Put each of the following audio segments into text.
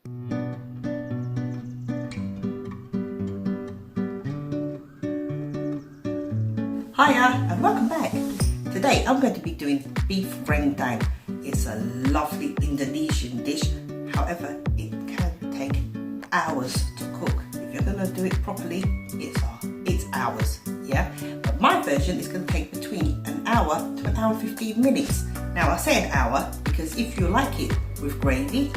Hiya and welcome back. Today I'm going to be doing beef rendang. It's a lovely Indonesian dish, however it can take hours to cook. If you're going to do it properly, it's hours, yeah? But my version is going to take between an hour to an hour and 15 minutes. Now I say an hour because if you like it with gravy,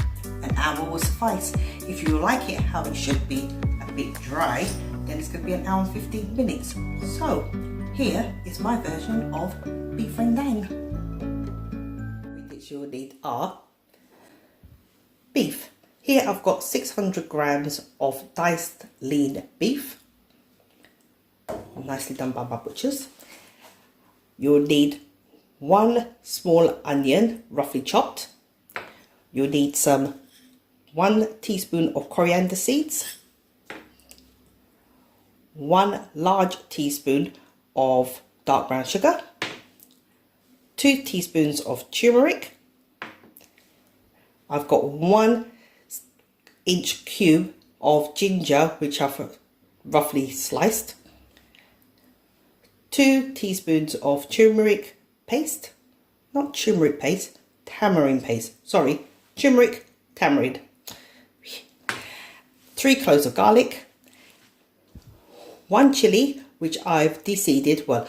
an hour will suffice. If you like it how it should be, a bit dry, then it's going to be an hour and 15 minutes. So here is my version of beef rendang. Ingredients you'll need are beef. Here I've got 600 grams of diced lean beef, nicely done by my butchers. You'll need 1 small onion, roughly chopped. You'll need 1 teaspoon of coriander seeds, 1 large teaspoon of dark brown sugar, 2 teaspoons of turmeric. I've got 1-inch cube of ginger, which I've roughly sliced, 2 teaspoons of turmeric paste, not turmeric paste, tamarind paste, sorry, turmeric, tamarind, 3 cloves of garlic, 1 chilli, which I've de-seeded. Well,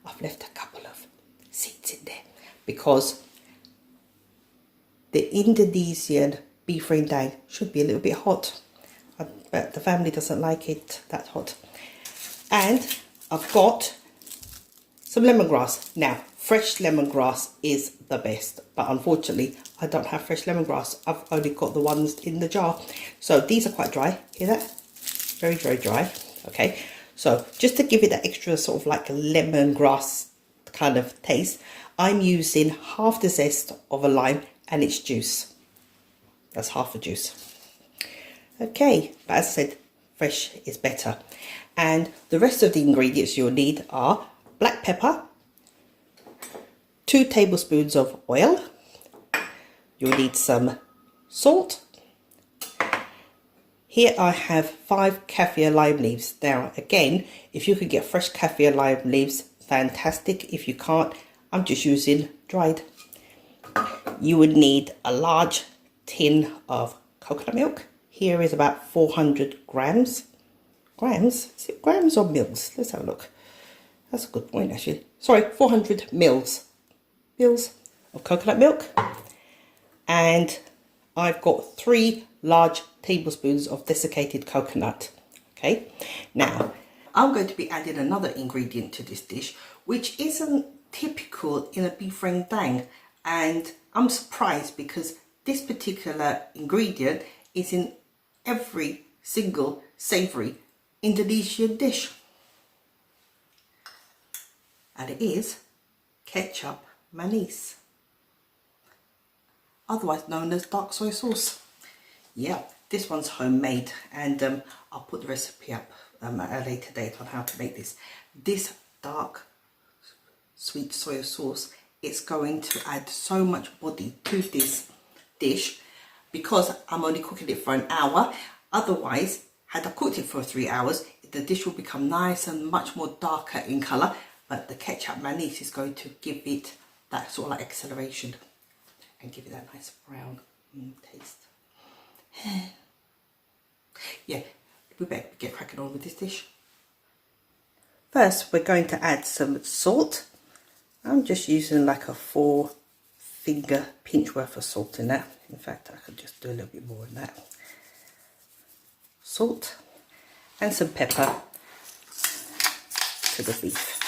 I've left a couple of seeds in there because the Indonesian beef rendang should be a little bit hot, but the family doesn't like it that hot. And I've got some lemongrass. Now, fresh lemongrass is the best, but unfortunately I don't have fresh lemongrass. I've only got the ones in the jar. So these are quite dry. Hear that? Very, very dry. Okay. So just to give it that extra sort of like a lemongrass kind of taste, I'm using half the zest of a lime and its juice. That's half the juice. Okay, but as I said, fresh is better. And the rest of the ingredients you'll need are black pepper, 2 tablespoons of oil. You'll need some salt. Here I have 5 kaffir lime leaves. Now again, if you can get fresh kaffir lime leaves, fantastic. If you can't, I'm just using dried. You would need a large tin of coconut milk. Here is about 400 grams. Grams? Is it grams or mils? Let's have a look. That's a good point actually. Sorry, 400 mils of coconut milk. And I've got 3 large tablespoons of desiccated coconut. Okay, now I'm going to be adding another ingredient to this dish, which isn't typical in a beef rendang, and I'm surprised because this particular ingredient is in every single savoury Indonesian dish, and it is ketchup manis, otherwise known as dark soy sauce. Yeah, this one's homemade, and I'll put the recipe up at a later date on how to make this. This dark sweet soy sauce, it's going to add so much body to this dish because I'm only cooking it for an hour. Otherwise, had I cooked it for 3 hours, the dish will become nice and much more darker in colour, but the ketchup manis is going to give it that sort of like acceleration and give it that nice brown taste. Yeah, we better get cracking on with this dish. First, we're going to add some salt. I'm just using like a 4-finger pinch worth of salt in that. In fact, I could just do a little bit more than that. Salt and some pepper to the beef.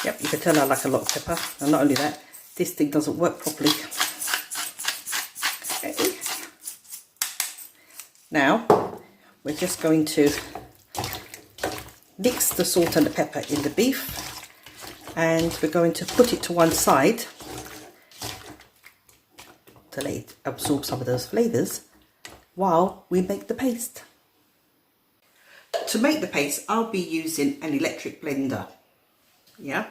Yep, you can tell I like a lot of pepper, and not only that, this thing doesn't work properly. Okay. Now, we're just going to mix the salt and the pepper in the beef, and we're going to put it to one side to let it absorb some of those flavours while we make the paste. To make the paste, I'll be using an electric blender. Yeah.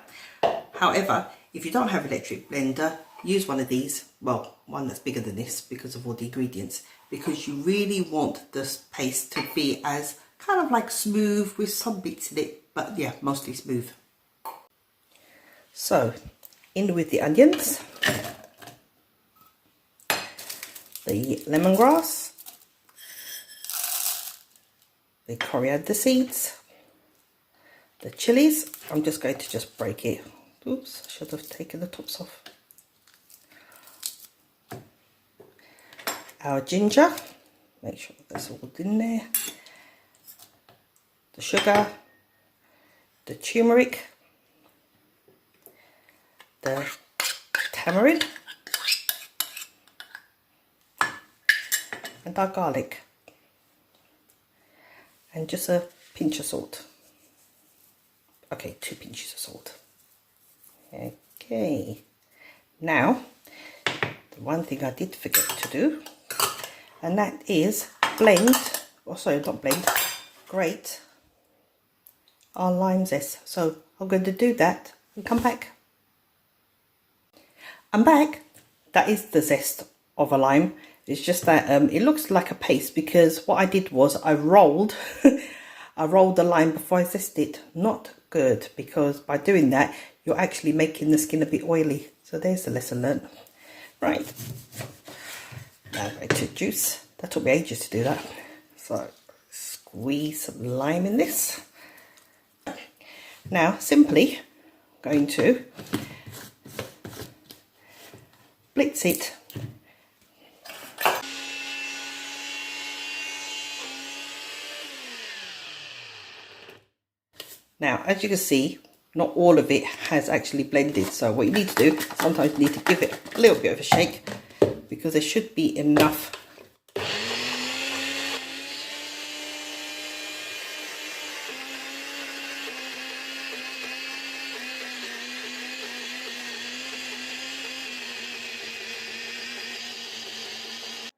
However, If you don't have an electric blender, use one of these, well, one that's bigger than this because of all the ingredients, because you really want this paste to be as kind of like smooth with some bits in it, but yeah, mostly smooth. So, in with the onions, the lemongrass, the coriander seeds, the chilies. I'm just going to just break it. Oops, I should have taken the tops off. Our ginger, make sure that's all in there. The sugar, the turmeric, the tamarind, and our garlic, and just a pinch of salt. Okay, 2 pinches of salt. Okay, now the one thing I did forget to do, and that is blend, or sorry, not blend, grate our lime zest. So I'm going to do that and come back. I'm back. That is the zest of a lime. It's just that it looks like a paste because what I did was I rolled I rolled the lime before I zested it. Not good, because by doing that you're actually making the skin a bit oily. So there's the lesson learned. Right, now I'm going to juice. That took me ages to do that. So squeeze some lime in this. Now simply going to blitz it. Now, as you can see, not all of it has actually blended. So what you need to do, sometimes you need to give it a little bit of a shake, because there should be enough.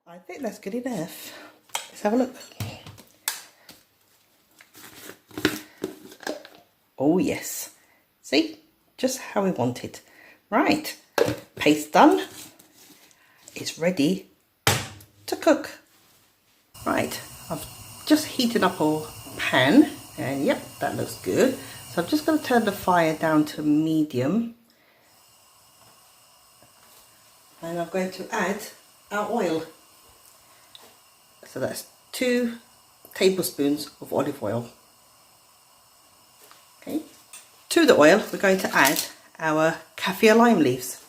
I think that's good enough. Let's have a look. Oh yes, see, just how we want it. Right, paste done. It's ready to cook. Right, I've just heated up our pan, and yep, that looks good. So I'm just going to turn the fire down to medium, and I'm going to add our oil. So that's 2 tablespoons of olive oil. Okay, to the oil we're going to add our kaffir lime leaves,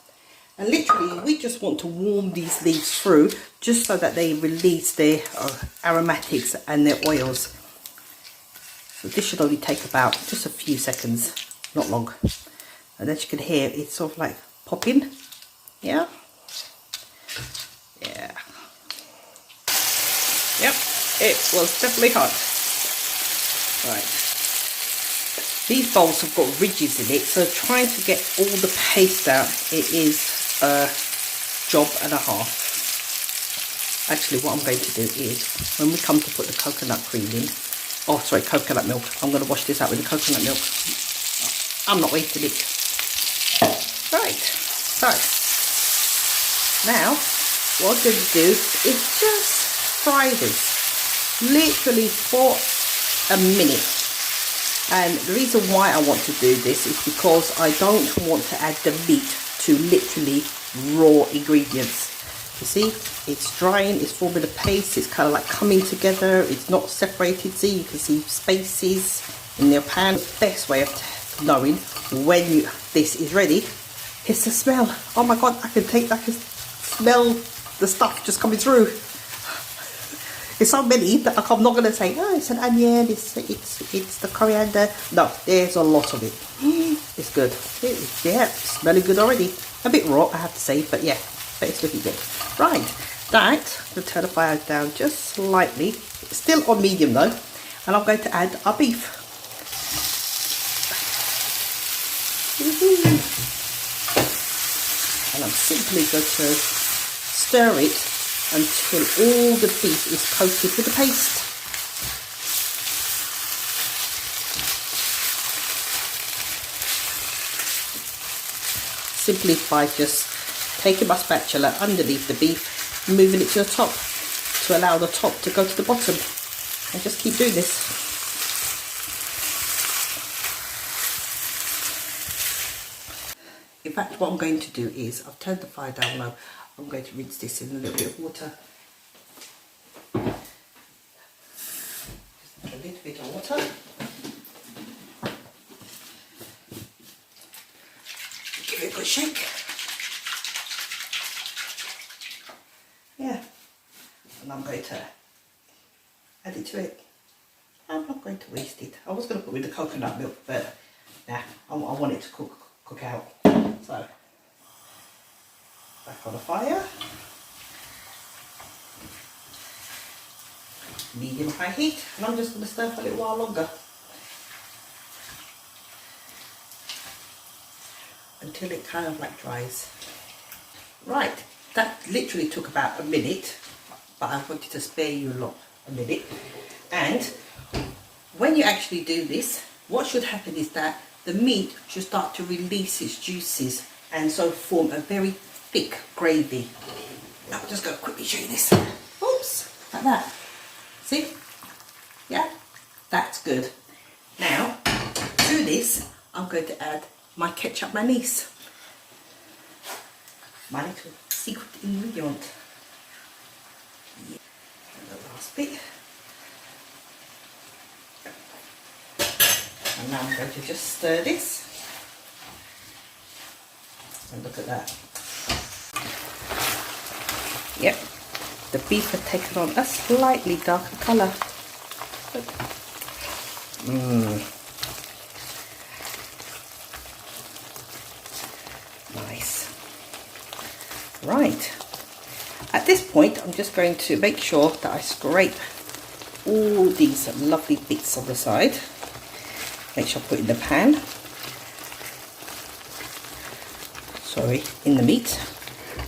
and literally we just want to warm these leaves through just so that they release their aromatics and their oils. So this should only take about just a few seconds, not long. And as you can hear, it's sort of like popping. Yeah, yeah, yep, it was definitely hot. Right. These bowls have got ridges in it, so trying to get all the paste out, it is a job and a half. Actually, what I'm going to do is, when we come to put the coconut cream in, oh sorry, coconut milk, I'm going to wash this out with the coconut milk. I'm not wasting it. Right, so now what I'm going to do is just fry this, literally for a minute. And the reason why I want to do this is because I don't want to add the meat to literally raw ingredients. You see, it's drying, it's forming a paste, it's kind of like coming together, it's not separated. See, you can see spaces in your pan. The best way of knowing when this is ready is the smell. Oh my god, I can smell the stuff just coming through. There's so many that I'm not going to say, oh, it's an onion, it's the coriander. No, there's a lot of it. It's good. Yeah, smelling good already. A bit raw, I have to say, but yeah, but it's looking good. Right, that, I'm going to turn the fire down just slightly. It's still on medium though. And I'm going to add our beef. And I'm simply going to stir it until all the beef is coated with the paste. simply by just taking my spatula underneath the beef, moving it to the top to allow the top to go to the bottom, and just keep doing this. In fact, what I'm going to do is, I've turned the fire down low, I'm going to rinse this in a little bit of water. Just a little bit of water. Give it a good shake. Yeah. And I'm going to add it to it. I'm not going to waste it. I was going to put with the coconut milk, but nah, I want it to cook out. So, back on the fire. Medium high heat, and I'm just going to stir for a little while longer. Until it kind of like dries. Right, that literally took about a minute, but I wanted to spare you a minute. And when you actually do this, what should happen is that the meat should start to release its juices and so form a very thick gravy. Now I'm just going to quickly show you this. Oops, like that. See? Yeah, that's good. Now, to this, I'm going to add my ketchup mayonnaise. My little secret ingredient. Yeah. And the last bit. And now I'm going to just stir this. And look at that. Yep, the beef had taken on a slightly darker colour. Nice. Right. At this point, I'm just going to make sure that I scrape all these lovely bits on the side. Make sure I put it in the pan. Sorry, in the meat.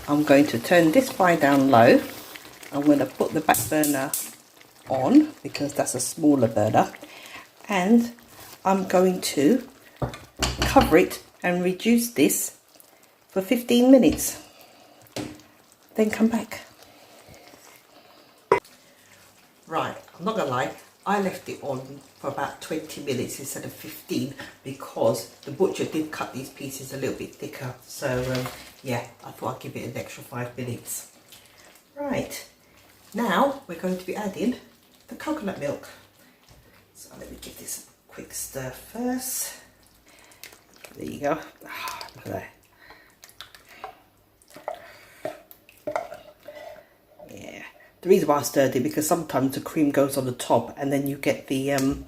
I'm going to turn this fire down low. I'm going to put the back burner on because that's a smaller burner, and I'm going to cover it and reduce this for 15 minutes. Then come back. Right, I'm not gonna lie, I left it on for about 20 minutes instead of 15 because the butcher did cut these pieces a little bit thicker. So yeah, I thought I'd give it an extra 5 minutes. Right, now we're going to be adding the coconut milk. So let me give this a quick stir first. There you go. Oh, look at that. Yeah. The reason why I stirred it because sometimes the cream goes on the top and then you get the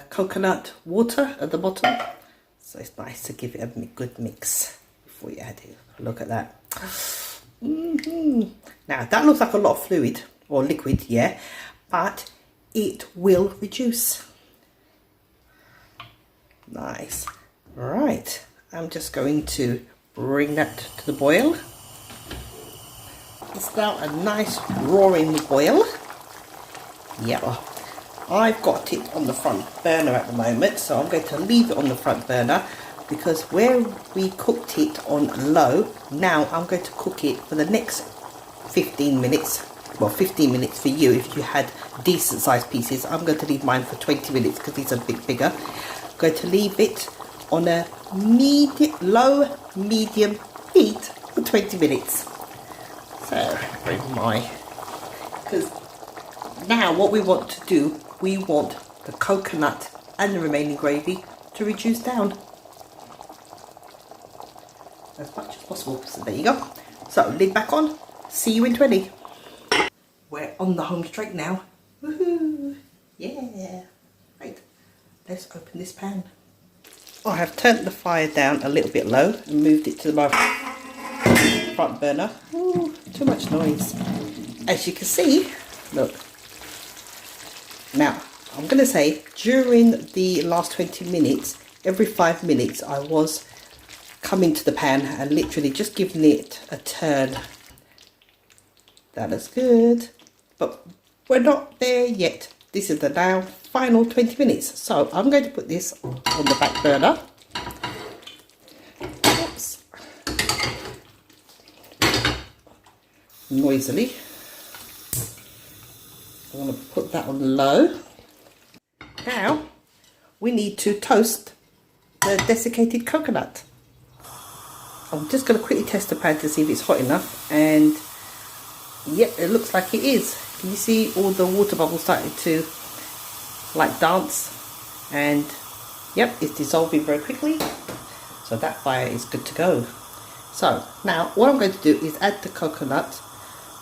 coconut water at the bottom. So it's nice to give it a good mix before you add it. Look at that. Now that looks like a lot of fluid or liquid, yeah, but it will reduce. Nice. Right, I'm just going to bring that to the boil. It's now a nice roaring boil. Yeah, I've got it on the front burner at the moment, so I'm going to leave it on the front burner because where we cooked it on low, now I'm going to cook it for the next 15 minutes. Well, 15 minutes for you if you had decent sized pieces. I'm going to leave mine for 20 minutes because these are a bit bigger. I'm going to leave it on a low medium heat for 20 minutes. So bring my, because now what we want to do, we want the coconut and the remaining gravy to reduce down as much as possible. So there you go. So lid back on, see you in 20. We're on the home straight now. Woohoo! Yeah. Right, let's open this pan. I have turned the fire down a little bit low and moved it to my front burner. Ooh, too much noise. As you can see, look. Now, I'm going to say during the last 20 minutes, every 5 minutes I was coming to the pan and literally just giving it a turn. That looks good. But we're not there yet. This is the now final 20 minutes. So I'm going to put this on the back burner. noisily. I'm going to put that on low. Now we need to toast the desiccated coconut. I'm just going to quickly test the pan to see if it's hot enough, and yep, it looks like it is. Can you see all the water bubbles starting to like dance? And yep, it's dissolving very quickly, so that fire is good to go. So now what I'm going to do is add the coconut,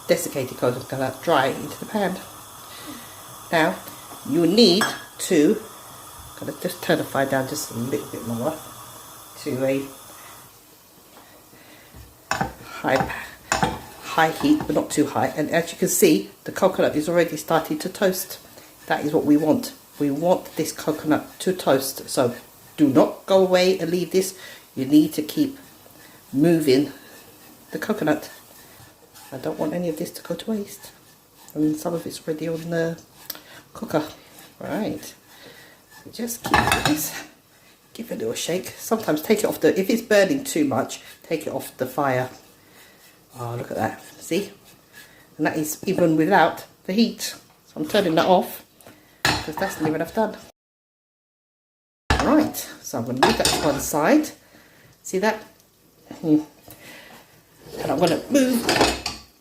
desiccated coconut, dry into the pan. Now you need to, I'm going to just turn the fire down just a little bit more to a high heat, but not too high. And as you can see, the coconut is already starting to toast. That is what we want. We want this coconut to toast. So do not go away and leave this. You need to keep moving the coconut. I don't want any of this to go to waste. I mean, some of it's already on the cooker. Right. Just keep this. Give it a little shake. Sometimes take it off the, if it's burning too much, take it off the fire. Oh, look at that. See? And that is even without the heat. So I'm turning that off because that's near enough done. Right, so I'm going to move that to one side. See that? And I'm going to move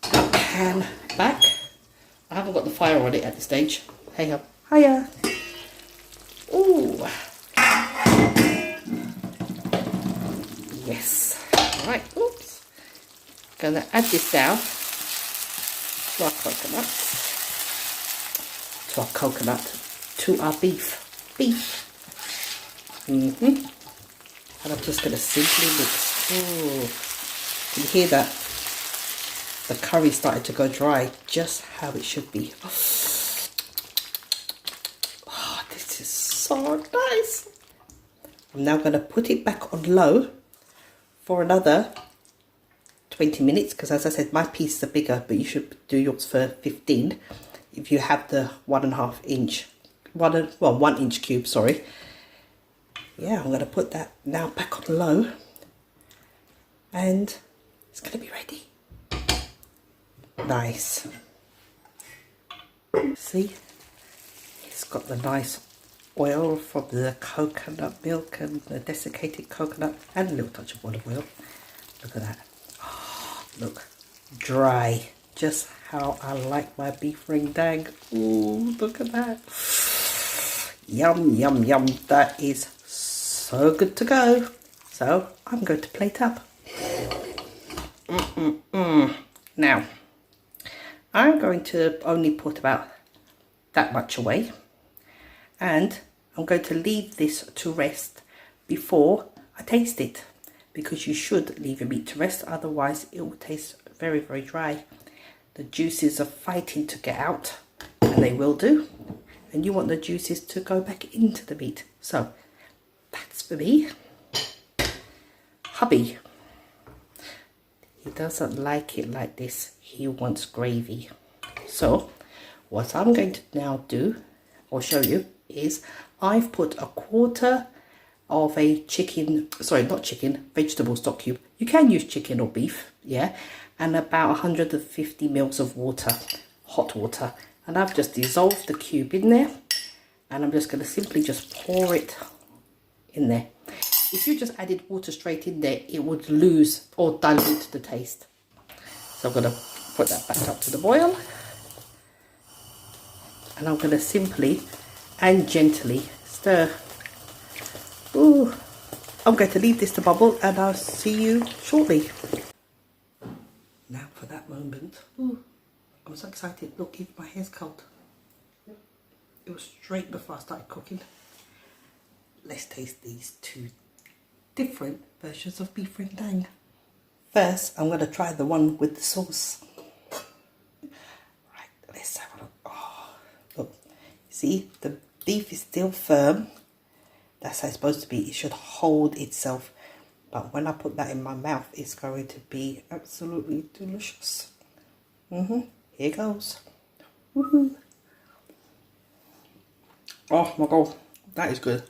the pan back. I haven't got the fire on it at this stage. Hey up. Hiya. Ooh. Yes. Alright, oops. Going to add this down to our coconut, to our beef. And I'm just going to simply mix. Ooh. Can you hear that? The curry started to go dry, just how it should be. Oh, this is so nice. I'm now going to put it back on low for another 20 minutes, because as I said, my pieces are bigger, but you should do yours for 15 if you have the 1.5 inch, 1 inch cube, sorry. Yeah, I'm going to put that now back on low, and it's going to be ready. Nice. See, it's got the nice oil from the coconut milk and the desiccated coconut, and a little touch of olive oil. Look at that. Oh, look, dry, just how I like my beef rendang. Ooh, look at that. Yum, yum, yum. That is so good to go. So I'm going to plate up. Now, I'm going to only put about that much away, and I'm going to leave this to rest before I taste it, because you should leave your meat to rest, otherwise it will taste very, very dry. The juices are fighting to get out, and they will do, and you want the juices to go back into the meat. So that's for me. Hubby, he doesn't like it like this. He wants gravy. So what I'm going to now do, or show you, is I've put 1/4 of a vegetable stock cube. You can use chicken or beef, yeah, and about 150 mils of water, hot water. And I've just dissolved the cube in there, and I'm just going to simply just pour it in there. If you just added water straight in there, it would lose or dilute the taste. So I'm going to put that back up to the boil, and I'm going to simply and gently stir. Ooh, I'm going to leave this to bubble, and I'll see you shortly. Now for that moment. Ooh, I'm so excited. Look, even my hair's cold. It was straight before I started cooking. Let's taste these two different versions of beef rendang. First, I'm going to try the one with the sauce. Right, let's have a look. Oh, look, see, the beef is still firm. That's how it's supposed to be. It should hold itself. But when I put that in my mouth, it's going to be absolutely delicious. Here goes. Woohoo! Oh my god, that is good.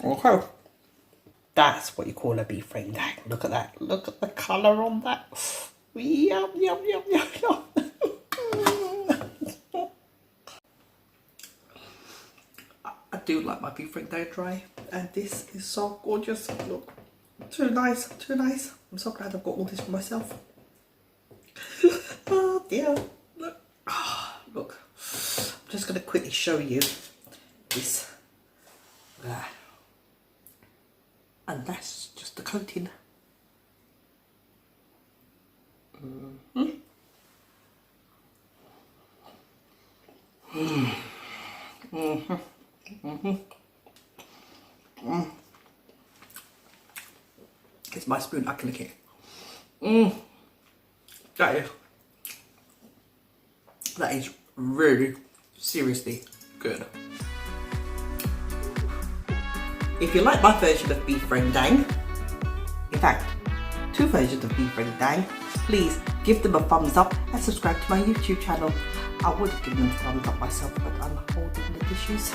Okay. That's what you call a beef rendang. Look at that. Look at the colour on that. Yum, yum, yum, yum, yum. I do like my beef rendang dry, and this is so gorgeous. Look, too nice, too nice. I'm so glad I've got all this for myself. Oh dear, look, look. I'm just gonna quickly show you this, and that's just the coating. It's my spoon, I can lick it. That is really, seriously good. If you like my version of beef rendang, in fact, 2 versions of beef rendang, please give them a thumbs up and subscribe to my YouTube channel. I would have given them a thumbs up myself, but I'm holding the dishes.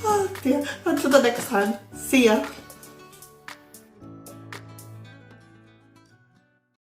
Oh dear, until the next time, see ya.